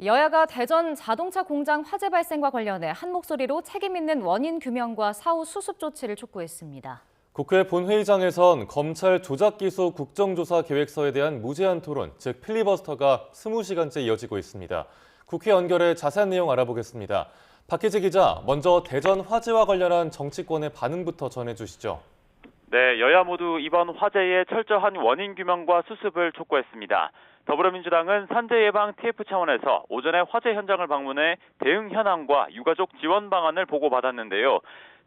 여야가 대전 자동차 공장 화재 발생과 관련해 한 목소리로 책임 있는 원인 규명과 사후 수습 조치를 촉구했습니다. 국회 본회의장에선 검찰 조작기소 국정조사 계획서에 대한 무제한 토론, 즉 필리버스터가 20시간째 이어지고 있습니다. 국회 연결해 자세한 내용 알아보겠습니다. 박혜지 기자, 먼저 대전 화재와 관련한 정치권의 반응부터 전해주시죠. 네, 여야 모두 이번 화재의 철저한 원인 규명과 수습을 촉구했습니다. 더불어민주당은 산재 예방 TF 차원에서 오전에 화재 현장을 방문해 대응 현황과 유가족 지원 방안을 보고받았는데요.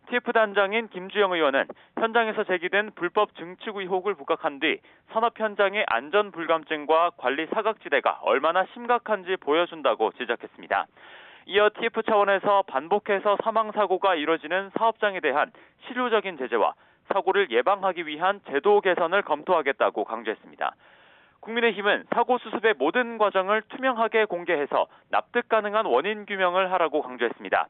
TF 단장인 김주영 의원은 현장에서 제기된 불법 증축 의혹을 부각한 뒤 산업 현장의 안전 불감증과 관리 사각지대가 얼마나 심각한지 보여준다고 지적했습니다. 이어 TF 차원에서 반복해서 사망 사고가 이뤄지는 사업장에 대한 실효적인 제재와 사고를 예방하기 위한 제도 개선을 검토하겠다고 강조했습니다. 국민의힘은 사고 수습의 모든 과정을 투명하게 공개해서 납득 가능한 원인 규명을 하라고 강조했습니다.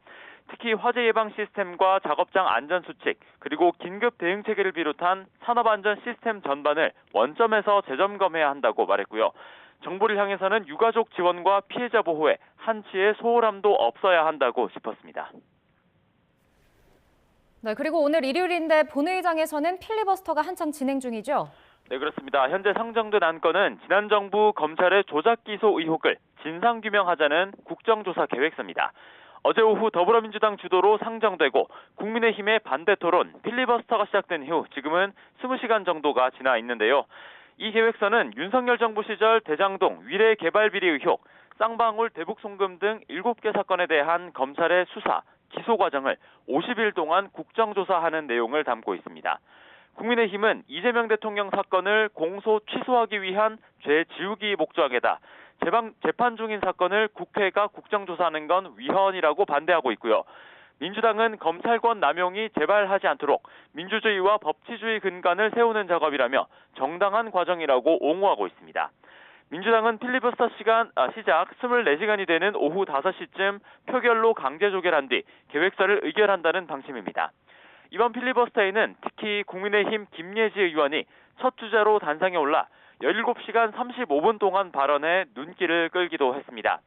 특히 화재 예방 시스템과 작업장 안전 수칙, 그리고 긴급 대응 체계를 비롯한 산업안전 시스템 전반을 원점에서 재점검해야 한다고 말했고요. 정부를 향해서는 유가족 지원과 피해자 보호에 한치의 소홀함도 없어야 한다고 짚었습니다. 네, 그리고 오늘 일요일인데 본회의장에서는 필리버스터가 한창 진행 중이죠? 네, 그렇습니다. 현재 상정된 안건은 지난 정부 검찰의 조작 기소 의혹을 진상규명하자는 국정조사 계획서입니다. 어제 오후 더불어민주당 주도로 상정되고 국민의힘의 반대 토론, 필리버스터가 시작된 이후 지금은 20시간 정도가 지나 있는데요. 이 계획서는 윤석열 정부 시절 대장동 위례 개발 비리 의혹, 쌍방울 대북 송금 등 7개 사건에 대한 검찰의 수사, 기소 과정을 50일 동안 국정조사하는 내용을 담고 있습니다. 국민의힘은 이재명 대통령 사건을 공소 취소하기 위한 죄 지우기 목적에다 재판 중인 사건을 국회가 국정조사하는 건 위헌이라고 반대하고 있고요. 민주당은 검찰권 남용이 재발하지 않도록 민주주의와 법치주의 근간을 세우는 작업이라며 정당한 과정이라고 옹호하고 있습니다. 민주당은 필리버스터 시작 24시간이 되는 오후 5시쯤 표결로 강제 조결한 뒤 계획서를 의결한다는 방침입니다. 이번 필리버스터에는 특히 국민의힘 김예지 의원이 첫 주자로 단상에 올라 17시간 35분 동안 발언해 눈길을 끌기도 했습니다.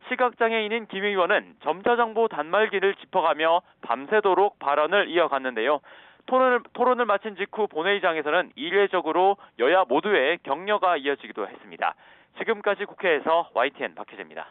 시각장애인인 김 의원은 점자정보 단말기를 짚어가며 밤새도록 발언을 이어갔는데요. 토론을 마친 직후 본회의장에서는 이례적으로 여야 모두의 격려가 이어지기도 했습니다. 지금까지 국회에서 YTN 박혜재입니다.